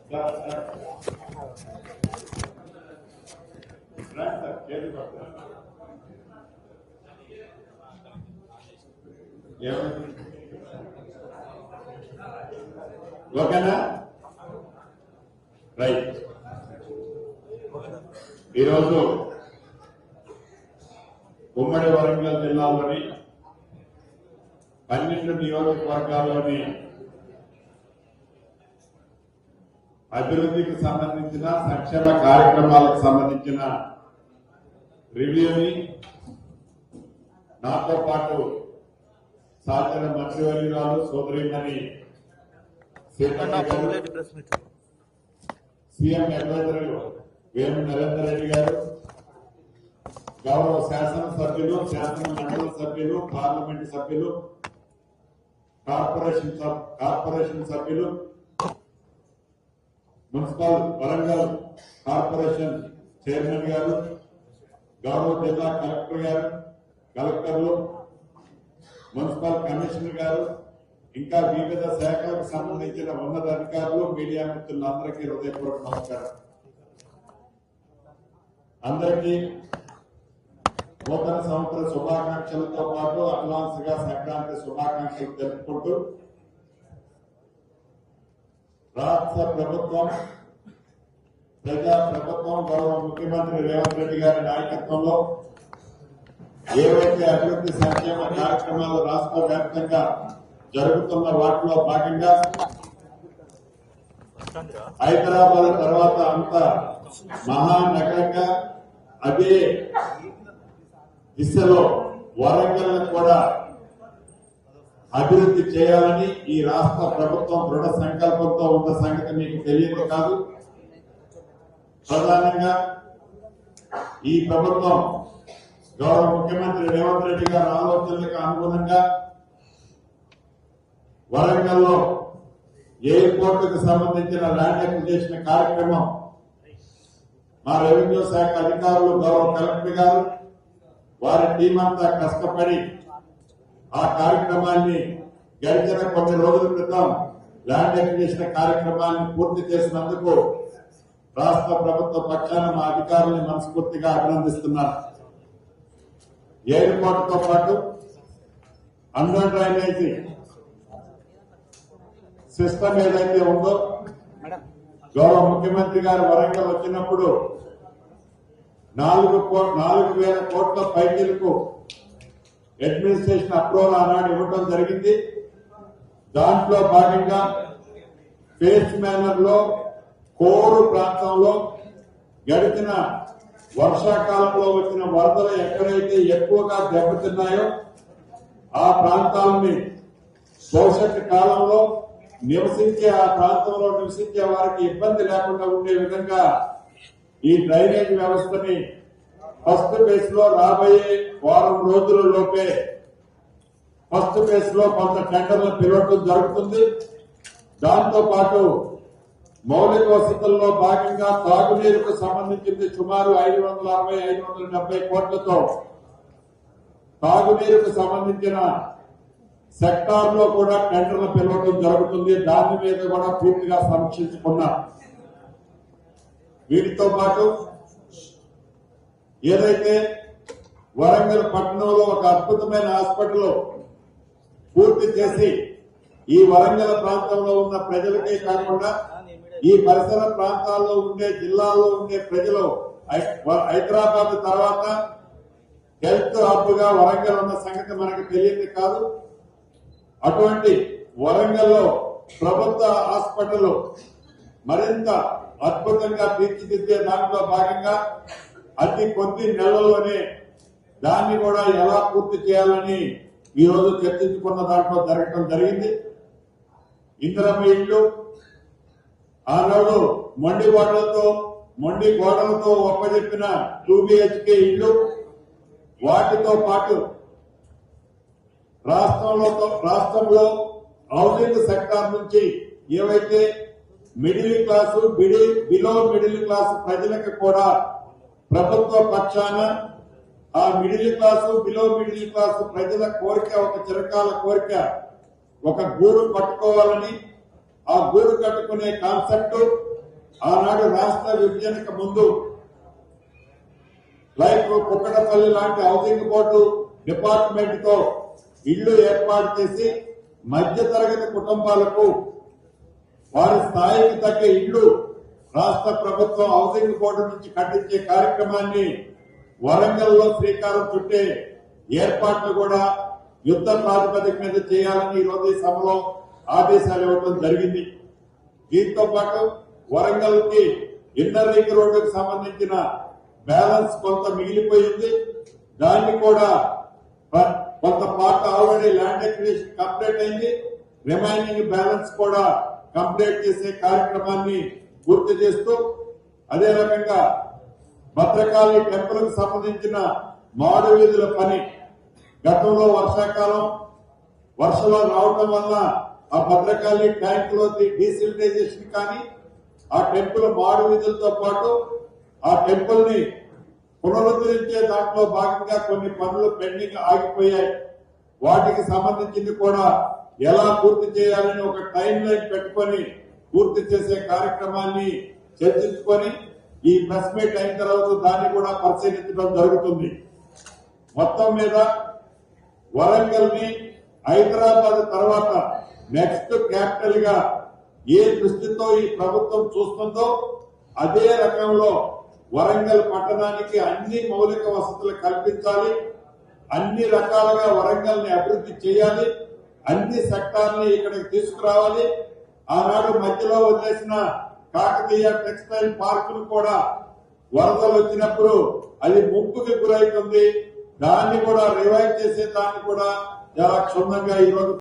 ఓకేనా? రైట్. ఈరోజు ఉమ్మడి వరంగల్ జిల్లాలోని 12 నియోజకవర్గాల్లోని అభివృద్ధికి సంబంధించిన సంక్షేమ కార్యక్రమాలకు సంబంధించిన రివ్యూని నాతో పాటు సాధన మంత్రివర్యురాలు సోదరిమణి సీఎం అడ్వైజర్లు వేము నరేందర్ రెడ్డి గారు, గౌరవ శాసనసభ్యులు, శాసన మండలి సభ్యులు, పార్లమెంట్ సభ్యులు, కార్పొరేషన్ సభ్యులు, మున్సిపల్ వరంగల్ కార్పొరేషన్ చైర్మన్ గారు, గౌరవ జిల్లా కలెక్టర్ గారు, కలెక్టర్లు, మున్సిపల్ కమిషనర్ గారు, ఇంకా వివిధ శాఖలకు సంబంధించిన ఉన్నతాధికారులు, మీడియా మిత్రులందరికీ హృదయపూర్వక నమస్కారం. అందరికీ నూతన సంవత్సర శుభాకాంక్షలతో పాటు అడ్వాన్స్ గా సంక్రాంతి శుభాకాంక్షలు తెలుపుకుంటూ రాష్ట్ర ప్రభుత్వం, ప్రజా ప్రభుత్వం, గౌరవ ముఖ్యమంత్రి రేవంత్ రెడ్డి గారి నాయకత్వంలో ఏవైతే అభివృద్ధి సంక్షేమ కార్యక్రమాలు రాష్ట్ర వ్యాప్తంగా జరుగుతున్న వాటిలో భాగంగా హైదరాబాద్ తర్వాత అంత మహానగరంగా అదే దిశలో వరంగల్ కూడా అభివృద్ధి చేయాలని ఈ రాష్ట్ర ప్రభుత్వం దృఢ సంకల్పంతో ఉన్న సంగతి మీకు తెలియదు కాదు. ప్రధానంగా ఈ ప్రభుత్వం గౌరవ ముఖ్యమంత్రి రేవంత్ రెడ్డి గారి ఆలోచనలకు అనుగుణంగా వరంగల్లో ఎయిర్పోర్టుకు సంబంధించిన ల్యాండ్ అక్విజిషన్ కార్యక్రమం మా రెవెన్యూ శాఖ అధికారులు, గౌరవ కలెక్టర్ గారు, వారి టీం అంతా కష్టపడి ఆ కార్యక్రమాన్ని గడిచిన కొన్ని రోజుల క్రితం ల్యాండ్ అక్విజిషన్ కార్యక్రమాన్ని పూర్తి చేసినందుకు రాష్ట్ర ప్రభుత్వ పక్షాన మా అధికారులను మనస్ఫూర్తిగా అభినందిస్తున్నారు. ఎయిర్పోర్ట్ తో పాటు అండర్ డ్రైనేజీ సిస్టమ్ ఏదైతే ఉందో, గౌరవ ముఖ్యమంత్రి గారు వరంగల్ వచ్చినప్పుడు 4,000 కోట్ల పైచీలకు అడ్మినిస్ట్రేషన్ అప్రూవల్ ఆనాడు ఇవ్వడం జరిగింది. దాంట్లో భాగంగా ఫేస్ మేనర్ లో కోరు ప్రాంతంలో గడిచిన వర్షాకాలంలో వచ్చిన వరదలు ఎక్కడైతే ఎక్కువగా దెబ్బతిన్నాయో ఆ ప్రాంతాలని భవిష్యత్తు కాలంలో ఆ ప్రాంతంలో నివసించే వారికి ఇబ్బంది లేకుండా ఉండే విధంగా ఈ డ్రైనేజ్ వ్యవస్థని ఫస్ట్ ఫేజ్ లో రాబోయే వారం రోజుల లోపే ఫస్ట్ ఫేజ్ లో కొంత టెండర్లు పిలవడం జరుగుతుంది. దాంతో పాటు మౌలిక వసతుల్లో భాగంగా తాగునీరుకు సంబంధించింది సుమారు 560-570 కోట్లతో తాగునీరుకు సంబంధించిన సెక్టార్ లో కూడా టెండర్లు పిలవడం జరుగుతుంది. దాని మీద కూడా పూర్తిగా సమీక్షించుకున్నాం. వీటితో పాటు ఏదైతే వరంగల్ పట్టణంలో ఒక అద్భుతమైన హాస్పిటల్ పూర్తి చేసి ఈ వరంగల్ ప్రాంతంలో ఉన్న ప్రజలకే కాకుండా ఈ పరిసర ప్రాంతాల్లో ఉండే జిల్లాల్లో ఉండే ప్రజలు హైదరాబాద్ తర్వాత హెల్త్ హబ్ గా వరంగల్ ఉన్న సంగతి మనకు తెలియదు కాదు. అటువంటి వరంగల్లో ప్రభుత్వ హాస్పిటల్ మరింత అద్భుతంగా తీర్చిదిద్దే దాంట్లో భాగంగా అతి కొద్ది నెలల్లోనే దాన్ని కూడా ఎలా పూర్తి చేయాలని ఈ రోజు చర్చించుకున్న దాంట్లో జరగడం జరిగింది. ఇందిరమ్మ ఇళ్లు ఆనాడు మొండి గోడలతో ఒప్పజెప్పిన 2 BHK ఇళ్లు, వాటితో పాటు రాష్ట్రంలో హౌసింగ్ సెక్టార్ నుంచి ఏవైతే middle class, below middle class ప్రజలకు కూడా ప్రభుత్వ పక్షాన ఆ middle class, below middle class ప్రజల కోరిక, ఒక చిరకాల కోరిక, ఒక గూడు కట్టుకోవాలని, ఆ గూడు కట్టుకునే కాన్సెప్ట్ ఆనాడు రాష్ట్ర విభజనకు ముందు లైక్ కుక్కడపల్లి లాంటి హౌసింగ్ బోర్డు డిపార్ట్మెంట్ తో ఇళ్లు ఏర్పాటు చేసి మధ్య తరగతి కుటుంబాలకు వారి స్థాయికి తగ్గ ఇళ్లు రాష్ట్ర ప్రభుత్వం హౌసింగ్ బోర్డు నుంచి కట్టించే కార్యక్రమాన్ని వరంగల్ లో శ్రీకారం చుట్టే ఏర్పాట్లు కూడా యుద్ధ ప్రాతిపదిక మీద చేయాలని ఈ రోజు ఈ సభలో ఆదేశాలు ఇవ్వడం జరిగింది. దీంతో పాటు వరంగల్ కి ఇన్నర్ రింగ్ రోడ్డుకు సంబంధించిన బ్యాలెన్స్ కొంత మిగిలిపోయింది. దాన్ని కూడా కొంత part already land acquisition complete అయింది. రిమైనింగ్ బ్యాలెన్స్ కూడా కంప్లీట్ చేసే కార్యక్రమాన్ని పూర్తి చేస్తూ అదే రకంగా భద్రకాళి టెంపుల్ కు సంబంధించిన మాడు వీధుల పని గతంలో వర్షాకాలం వర్షాలు రావటం వల్ల ఆ భద్రకాళి ట్యాంక్ లో డీసిల్టైజేషన్ కానీ ఆ టెంపుల్ మాడు వీధులతో పాటు ఆ టెంపుల్ ని పునరుద్ధరించే దాంట్లో భాగంగా కొన్ని పనులు పెండింగ్ ఆగిపోయాయి. వాటికి సంబంధించింది కూడా ఎలా పూర్తి చేయాలని ఒక టైం లైన్ పెట్టుకొని పూర్తి చేసే కార్యక్రమాన్ని చర్చించుకొని ఈ ప్రెస్ మీట్ అయిన తర్వాత దాన్ని కూడా పరిశీలించడం జరుగుతుంది. మొత్తం మీద వరంగల్ ని హైదరాబాద్ తర్వాత నెక్స్ట్ క్యాపిటల్ గా ఏ దృష్టితో ఈ ప్రభుత్వం చూస్తుందో అదే రకంలో వరంగల్ పట్టణానికి అన్ని మౌలిక వసతులు కల్పించాలి. అన్ని రకాలుగా వరంగల్ ని అభివృద్ధి చేయాలి. అన్ని సెక్టార్ని ఇక్కడికి తీసుకురావాలి. ఆనాడు మధ్యలో వదిలేసిన కాకతీయ టెక్స్టైల్ పార్క్ ను కూడా వరదలు వచ్చినప్పుడు అది ముప్పుకి గురైతుంది. దాన్ని కూడా రివైవ్ చేసే దాన్ని కూడా చాలా క్షుణ్ణంగా ఈ రోజు